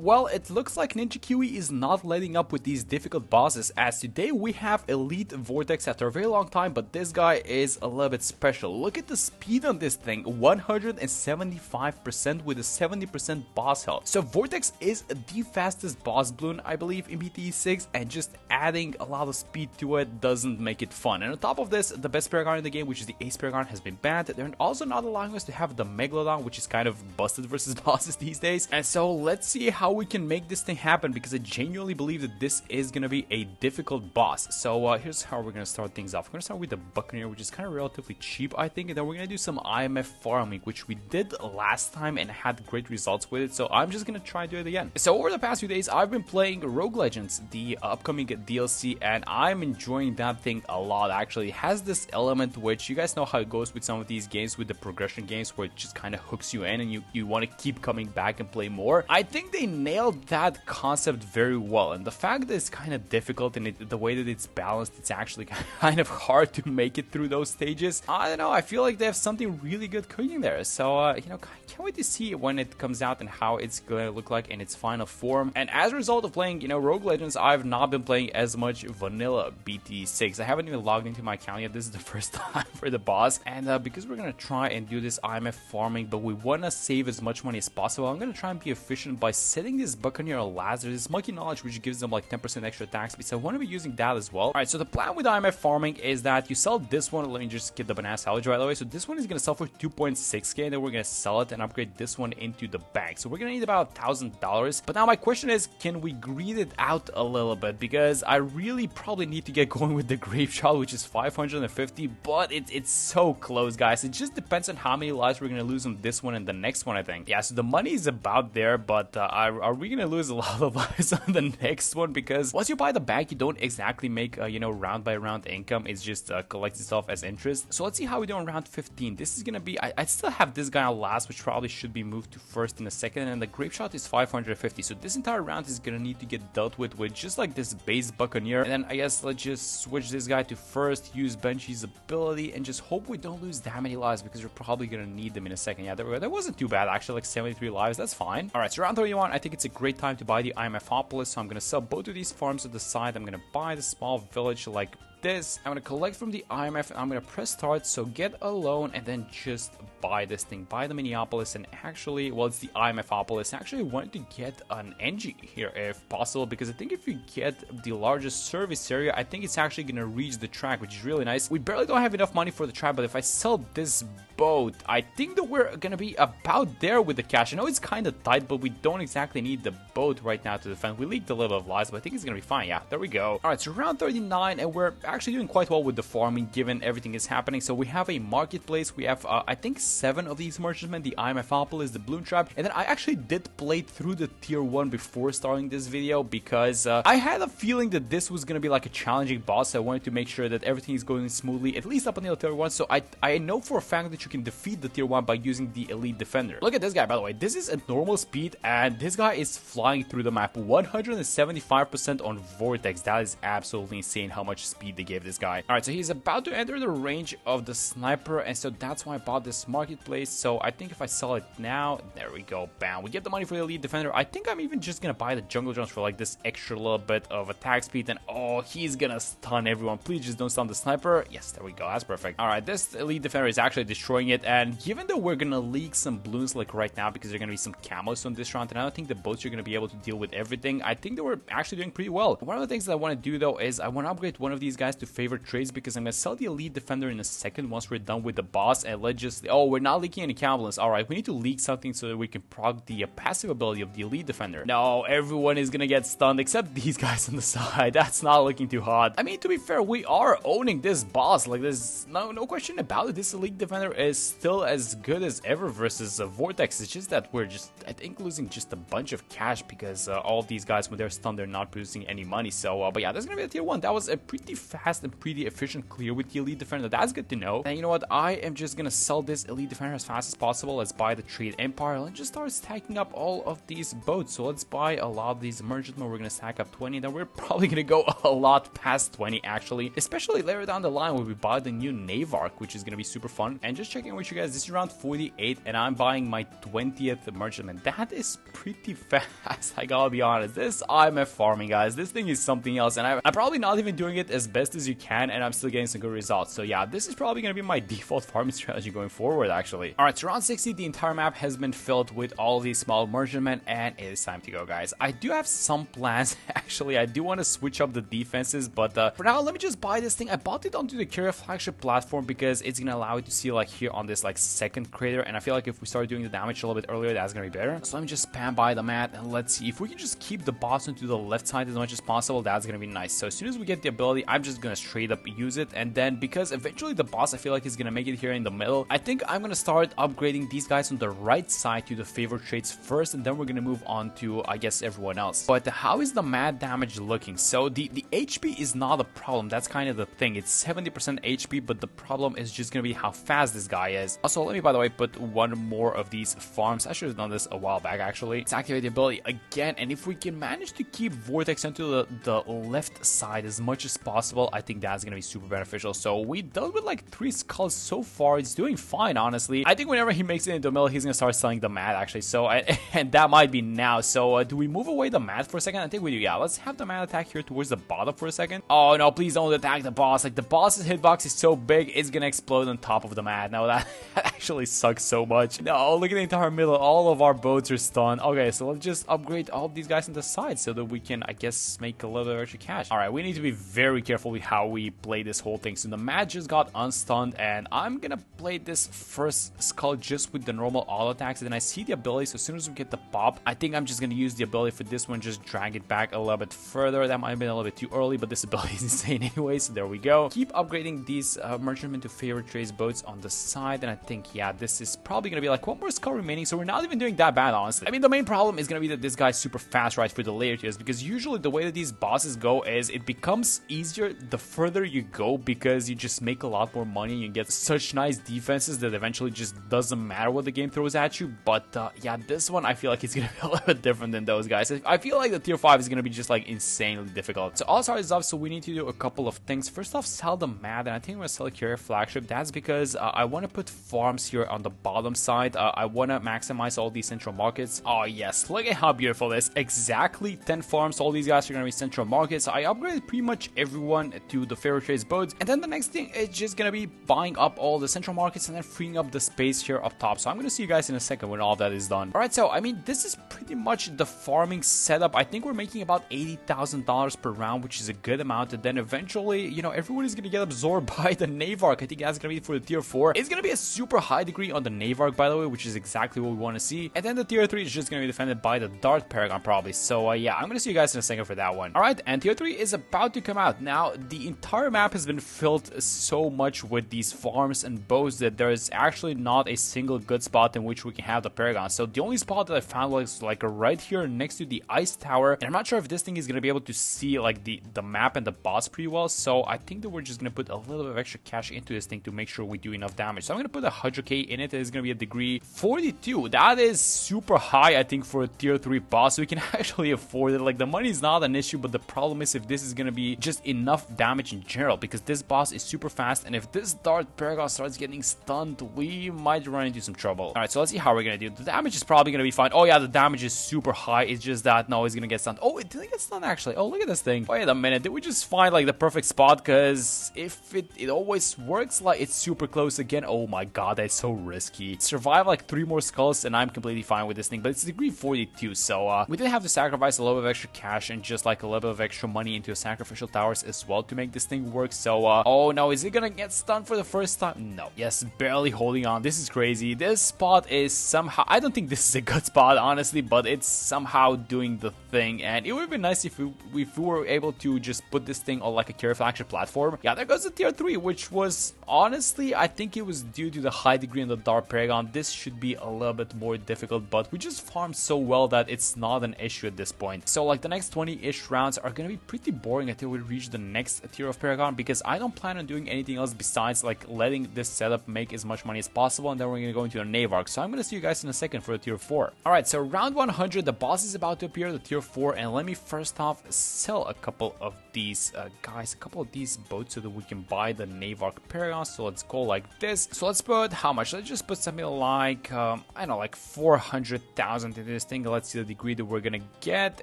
Well, it looks like Ninja Kiwi is not letting up with these difficult bosses, as today we have Elite Vortex after a very long time, but this guy is a little bit special. Look at the speed on this thing, 175% with a 70% boss health. So Vortex is the fastest boss Bloon, I believe, in BTE 6, and just adding a lot of speed to it doesn't make it fun. And on top of this, the best Paragon in the game, which is the Ace Paragon, has been banned. They're also not allowing us to have the Megalodon, which is kind of busted versus bosses these days. And so let's see how we can make this thing happen, because I genuinely believe that this is gonna be a difficult boss. So here's how we're gonna start things off. We're gonna start with the Buccaneer, which is kind of relatively cheap, I think, and then we're gonna do some IMF farming, which we did last time and had great results with it. So I'm just gonna try and do it again. So over the past few days, I've been playing Rogue Legends, the upcoming DLC, and I'm enjoying that thing a lot. Actually, it has this element which you guys know how it goes with some of these games, with the progression games, where it just kind of hooks you in and you want to keep coming back and play more. I think they nailed that concept very well, and the fact that it's kind of difficult and the way that it's balanced, it's actually kind of hard to make it through those stages. I don't know, I feel like they have something really good cooking there. So you know, can't wait to see when it comes out and how it's gonna look like in its final form. And as a result of playing, you know, Rogue Legends, I've not been playing as much vanilla BT6. I haven't even logged into my account yet. This is the first time for the boss, and because we're gonna try and do this IMF farming, but we want to save as much money as possible, I'm gonna try and be efficient by setting this Buccaneer Lazarus, this Monkey Knowledge, which gives them like 10% extra attack speed. So I want to be using that as well. Alright, so the plan with IMF farming is that you sell this one. Let me just get the banana salvage right away. So this one is going to sell for 2.6k, and then we're going to sell it and upgrade this one into the bank. So we're going to need about $1,000. But now my question is, can we greed it out a little bit? Because I really probably need to get going with the Grape Shot, which is 550, but it's so close, guys. It just depends on how many lives we're going to lose on this one and the next one, I think. Yeah, so the money is about there, but are we going to lose a lot of lives on the next one? Because once you buy the bank, you don't exactly make you know, round by round income. It's just collects itself as interest. So let's see how we do on round 15. This is gonna be, I still have this guy on last, which probably should be moved to first in a second, and the Grape Shot is 550. So this entire round is gonna need to get dealt with just like this base Buccaneer. And then I guess let's just switch this guy to first, use Benchy's ability, and just hope we don't lose that many lives, because we're probably gonna need them in a second. Yeah, that wasn't too bad actually, like 73 lives. That's fine. All right, so round 31, I think it's a great time to buy the IMFopolis. So I'm gonna sell both of these farms at the side. I'm gonna buy the small village like this. I'm gonna collect from the IMF, and I'm gonna press start, so get a loan, and then just buy this thing, buy the Minneapolis. And actually, well, it's the IMFopolis. Actually, I wanted to get an NG here if possible, because I think if you get the largest service area, I think it's actually gonna reach the track, which is really nice. We barely don't have enough money for the track, but if I sell this boat, I think that we're gonna be about there with the cash. I know it's kind of tight, but we don't exactly need the boat right now to defend. We leaked a little bit of lives, but I think it's gonna be fine. Yeah, there we go. All right, so round 39, and we're actually doing quite well with the farming given everything is happening. So we have a marketplace. We have I think 7 of these merchantmen, the IMFopolis, the Bloon Trap, and then I actually did play through the tier 1 before starting this video, because I had a feeling that this was gonna be like a challenging boss. I wanted to make sure that everything is going smoothly, at least up until tier 1. So I know for a fact that you can defeat the tier 1 by using the Elite Defender. Look at this guy, by the way. This is at normal speed, and this guy is flying through the map. 175% on Vortex. That is absolutely insane how much speed they gave this guy. Alright, so he's about to enter the range of the sniper, and so that's why I bought this marketplace. So I think if I sell it now, there we go, bam, we get the money for the Elite Defender. I think I'm even just gonna buy the Jungle Drums for like this extra little bit of attack speed, and oh, he's gonna stun everyone. Please just don't stun the sniper. Yes, there we go, that's perfect. Alright, this Elite Defender is actually destroying it, and given that we're gonna leak some Bloons like right now, because there are gonna be some camos on this round, and I don't think the boats are gonna be able to deal with everything, I think that we're actually doing pretty well. One of the things that I want to do though is I want to upgrade one of these guys to favorite trades, because I'm gonna sell the Elite Defender in a second once we're done with the boss. And let's just, oh, we're not leaking any camels. Alright, we need to leak something so that we can proc the passive ability of the Elite Defender. No, everyone is gonna get stunned except these guys on the side. That's not looking too hot. I mean, to be fair, we are owning this boss. Like, there's no question about it. This Elite Defender is still as good as ever versus Vortex. It's just that we're just, I think, losing just a bunch of cash, because all of these guys, when they're stunned, they're not producing any money. So but yeah, that's gonna be a tier 1. That was a pretty fast fast and pretty efficient clear with the Elite Defender. That's good to know. And you know what? I am just gonna sell this Elite Defender as fast as possible. Let's buy the Trade Empire. Let's just start stacking up all of these boats. So let's buy a lot of these merchantmen. We're gonna stack up 20. Then we're probably gonna go a lot past 20 actually, especially later down the line when we buy the new Navark, which is gonna be super fun. And just checking with you guys, this is round 48 and I'm buying my 20th merchantman. That is pretty fast. I gotta be honest. This IMF farming, guys, this thing is something else, and I'm probably not even doing it as best as you can, and I'm still getting some good results. So yeah, this is probably gonna be my default farming strategy going forward actually. All right, so round 60, the entire map has been filled with all these small merchantmen, and it is time to go, guys. I do have some plans actually. I do want to switch up the defenses, but for now, let me just buy this thing. I bought it onto the Carrier flagship platform because it's gonna allow it to see like here on this like second crater, and I feel like if we start doing the damage a little bit earlier, that's gonna be better. So let me just spam by the mat, and let's see if we can just keep the boss into the left side as much as possible. That's gonna be nice. So as soon as we get the ability, I'm just gonna straight up use it, and then because eventually the boss, I feel like, is gonna make it here in the middle, I think I'm gonna start upgrading these guys on the right side to the favorite traits first, and then we're gonna move on to, I guess, everyone else. But how is the mad damage looking? So the HP is not a problem. That's kind of the thing. It's 70% HP, but the problem is just gonna be how fast this guy is. Also, let me, by the way, put one more of these farms. I should have done this a while back actually. Let's activate the ability again, and if we can manage to keep Vortex into the left side as much as possible, I think that's gonna be super beneficial. So we dealt with like 3 skulls so far. It's doing fine, honestly. I think whenever he makes it into the middle, he's gonna start selling the mat actually. So and that might be now. So do we move away the mat for a second? I think we do. Yeah, let's have the mat attack here towards the bottom for a second. Oh no, please don't attack the boss. Like the boss's hitbox is so big, it's gonna explode on top of the mat. Now that actually sucks so much. No, look at the entire middle. All of our boats are stunned. Okay, so let's just upgrade all of these guys on the side so that we can, I guess, make a little bit of extra cash. All right, we need to be very careful with how we play this whole thing. So the mat just got unstunned, and I'm gonna play this first skull just with the normal auto attacks, and then I see the ability. So as soon as we get the pop, I think I'm just gonna use the ability for this one, just drag it back a little bit further. That might have been a little bit too early, but this ability is insane anyway, so there we go. Keep upgrading these merchantmen to favorite trace boats on the side, and I think, yeah, this is probably gonna be like one more skull remaining, so we're not even doing that bad, honestly. I mean, the main problem is gonna be that this guy's super fast right for the layer tiers, because usually the way that these bosses go is it becomes easier the further you go, because you just make a lot more money and you get such nice defenses that eventually just doesn't matter what the game throws at you. But yeah, this one I feel like it's gonna be a little bit different than those guys. I feel like the tier 5 is gonna be just like insanely difficult. So all start is up, so we need to do a couple of things. First off, sell the mat, and I think I'm gonna sell a Carrier flagship. That's because I want to put farms here on the bottom side. I want to maximize all these central markets. Oh yes, look at how beautiful this is. Exactly 10 farms. All these guys are gonna be central markets. I upgraded pretty much everyone to the favorite trace boats, and then the next thing is just gonna be buying up all the central markets and then freeing up the space here up top. So I'm gonna see you guys in a second when all that is done. All right, so I mean, this is pretty much the farming setup. I think we're making about $80,000 per round, which is a good amount, and then eventually, you know, everyone is gonna get absorbed by the Navark. I think that's gonna be for the tier 4. It's gonna be a super high degree on the Navark, by the way, which is exactly what we want to see. And then the tier 3 is just gonna be defended by the Dart Paragon probably. So yeah, I'm gonna see you guys in a second for that one. All right, and tier 3 is about to come out. Now the entire map has been filled so much with these farms and bows that there is actually not a single good spot in which we can have the Paragon. So the only spot that I found was like right here next to the ice tower, and I'm not sure if this thing is gonna be able to see like the map and the boss pretty well. So I think that we're just gonna put a little bit of extra cash into this thing to make sure we do enough damage. So I'm gonna put 100k in it. It's gonna be a degree 42. That is super high, I think, for a tier 3 boss. We can actually afford it. Like the money is not an issue, but the problem is if this is gonna be just enough damage in general, because this boss is super fast, and if this Dart Paragon starts getting stunned, we might run into some trouble. All right, so let's see how we're gonna do. The damage is probably gonna be fine. Oh yeah, the damage is super high. It's just that no, it's gonna get stunned. Oh, it didn't get stunned actually. Oh, look at this thing. Wait a minute, did we just find like the perfect spot? Because if it always works, like it's super close again. Oh my god, that's so risky. Survive like 3 more skulls and I'm completely fine with this thing, but it's degree 42, so we did have to sacrifice a little bit of extra cash and just like a little bit of extra money into sacrificial towers as well to make this thing work. So oh no, is it gonna get stunned for the first time? No. Yes, barely holding on. This is crazy. This spot is somehow, I don't think this is a good spot honestly, but it's somehow doing the thing, and it would have been nice if we were able to just put this thing on like a Carrier flagship platform. Yeah, there goes the tier 3, which was honestly, I think it was due to the high degree in the Dart Paragon. This should be a little bit more difficult, but we just farmed so well that it's not an issue at this point. So like the next 20-ish rounds are gonna be pretty boring until we reach the next next tier of Paragon because I don't plan on doing anything else besides like letting this setup make as much money as possible, and then we're gonna go into a Nave arc. So I'm gonna see you guys in a second for the tier 4. Alright, so round 100, the boss is about to appear, the tier 4, and let me first off sell a couple of these guys, a couple of these boats so that we can buy the Nave arc Paragon. So let's go like this. So let's put how much? Let's just put something like I don't know, like 400,000 into this thing. Let's see the degree that we're gonna get.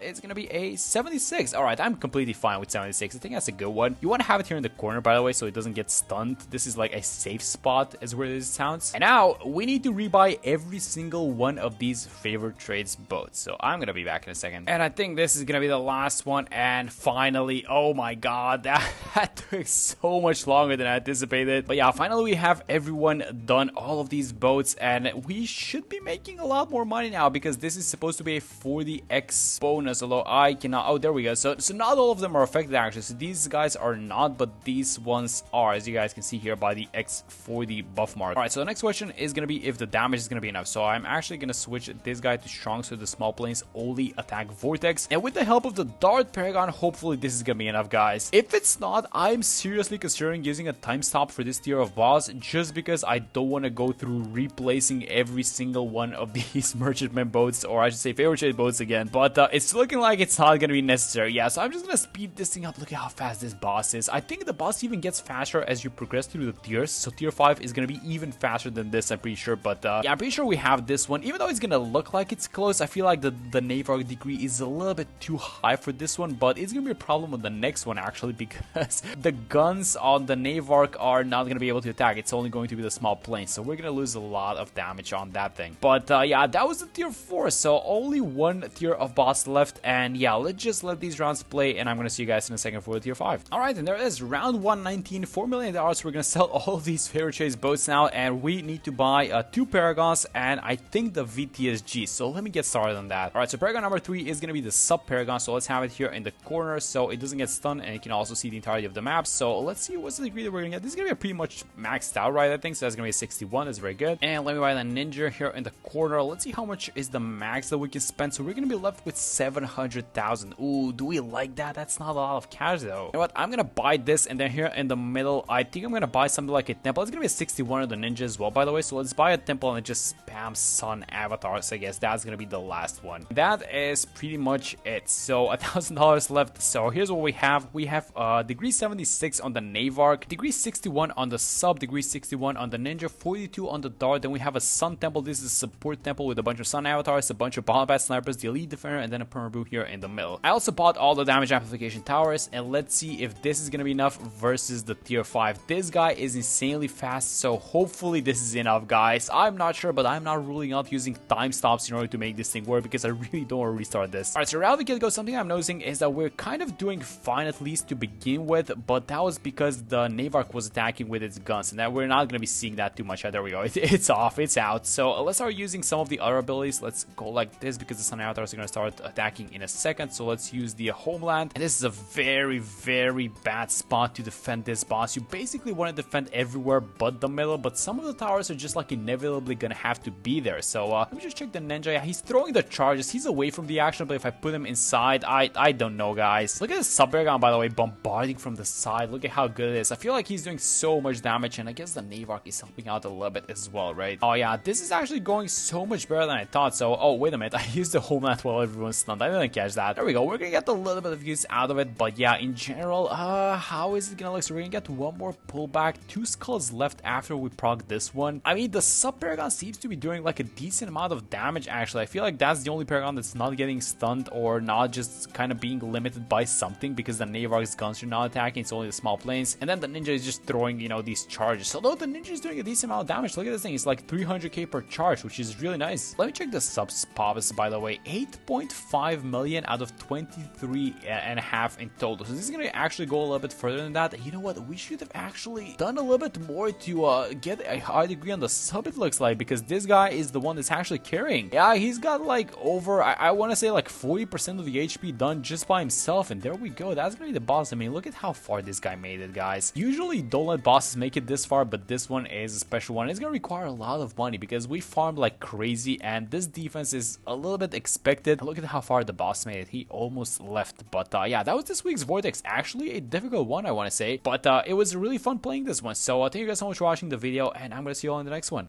It's gonna be a 76. Alright, I'm completely fine with 76. I think that's a good one. You want to have it here in the corner, by the way, so it doesn't get stunned. This is like a safe spot, as weird as it sounds. And now we need to rebuy every single one of these favorite trades boats. So I'm gonna be back in a second. And I think this is gonna be the last one. And finally, oh my god, that took so much longer than I anticipated. But yeah, finally we have everyone done all of these boats, and we should be making a lot more money now because this is supposed to be a 40x bonus, although I cannot. Oh, there we go. So not all of them are affected actually. So these guys are not, but these ones are, as you guys can see here by the X40 buff mark. Alright, so the next question is gonna be if the damage is gonna be enough. So I'm actually gonna switch this guy to strong so the small planes only attack Vortex, and with the help of the Dart Paragon, hopefully this is gonna be enough, guys. If it's not, I'm seriously considering using a time stop for this tier of boss, just because I don't want to go through replacing every single one of these merchantman boats, or I should say favorite trade boats again. But it's looking like it's not gonna be necessary. Yeah, so I'm just gonna speed this thing up. Look at how fast this boss is. I think the boss even gets faster as you progress through the tiers. So tier 5 is gonna be even faster than this, I'm pretty sure. But yeah, I'm pretty sure we have this one. Even though it's gonna look like it's close, I feel like the Nave arc degree is a little bit too high for this one. But it's gonna be a problem with the next one actually, because the guns on the Nave arc are not gonna be able to attack. It's only going to be the small planes, so we're gonna lose a lot of damage on that thing. But yeah, that was the tier 4, so only one tier of boss left. And yeah, let's just let these rounds play, and I'm gonna see you guys in a second for the tier 5. Alright, and there it is, round 119, $4 million. We're gonna sell all of these favorite chase boats now, and we need to buy 2 Paragons and I think the VTSG. So let me get started on that. Alright, so Paragon number 3 is gonna be the sub Paragon, so let's have it here in the corner so it doesn't get stunned and you can also see the entirety of the map. So let's see what's the degree that we're gonna get. This is gonna be pretty much maxed out, right? I think so. That's gonna be a 61. That's very good. And let me buy the Ninja here in the corner. Let's see how much is the max that we can spend. So we're gonna be left with 700,000. Ooh, do we like that? That's not a lot of cash though. You know what? I'm gonna buy this, and then here in the middle, I think I'm gonna buy something like a temple. It's gonna be a 61 of the Ninja as well, by the way. So let's buy a temple and just spam sun avatars. I guess that's gonna be the last one. That is pretty much it. So $1,000 left. So here's what we have. We have degree 76 on the Nave arc, degree 61 on the sub, degree 61 on the Ninja, 42 on the Dart. Then we have a Sun Temple. This is a support temple with a bunch of Sun avatars, a bunch of Bomb Bat snipers, the Elite Defender, and then a Permabu here in the middle. I also bought all the damage amplification towers, and let's see if this is gonna be enough versus the tier 5. This guy is insanely fast, so hopefully this is enough, guys. I'm not sure, but I'm not ruling out using time stops in order to make this thing work because I really don't want to restart this. Alright, so around the get-go, something I'm noticing is that we're kind of doing fine, at least to begin with, but that was because the Nave arc was attacking with its guns, and that we're not going to be seeing that too much. There we go. It's off. It's out. So let's start using some of the other abilities. Let's go like this because the Sun avatars are going to start attacking in a second. So let's use the Homeland. And this is a very, very bad spot to defend this boss. You basically want to defend everywhere but the middle, but some of the towers are just like inevitably going to have to be there. So let me just check the Ninja. Yeah, he's throwing the charges. He's away from the action, but if I put him inside, I don't know, guys. Look at the sub Paragon, by the way, bombarding from the side. Look at how good it is. I feel like he's doing so much damage, and I guess the Nave arc is helping out a little bit as well, right? Oh yeah, this is actually going so much better than I thought. So, oh wait a minute, I used the Homeland while everyone's stunned. I didn't catch that. There we go. We're gonna get a little bit of use out of it, but yeah, in general, how is it gonna look? So we're gonna get one more pullback, 2 skulls left after we proc this one. I mean, the sub Paragon seems to be doing like a decent amount of damage. Actually, I feel like that's the only Paragon that's not getting stunned or not just kind of being limited by something, because the Nave arc's guns are not attacking. It's only the small planes, and then the Ninja is just throwing, you know, these charges. Although the Ninja is doing a decent amount of damage. Look at this thing. It's like 300k per charge, which is really nice. Let me check the subs pops, by the way. 8.5 million out of 23.5 in total. So this is gonna actually go a little bit further than that. You know what? We should have actually done a little bit more to get a high degree on the sub, it looks like, because this guy is the one that's actually carrying. Yeah, he's got like over, I want to say like 40% of the HP done just by himself, and there we go. That's gonna be the boss. I mean, look at how far this guy made it, guys. Usually don't let bosses make it this far, but this one is a special one. It's gonna require a lot of money because we farmed like crazy, and this defense is a little bit expected. Look at how far the boss made it. He almost left, but yeah, that was this week's Vortex. Actually, actually a difficult one, I want to say, but it was really fun playing this one. So thank you guys so much for watching the video, and I'm gonna see you all in the next one.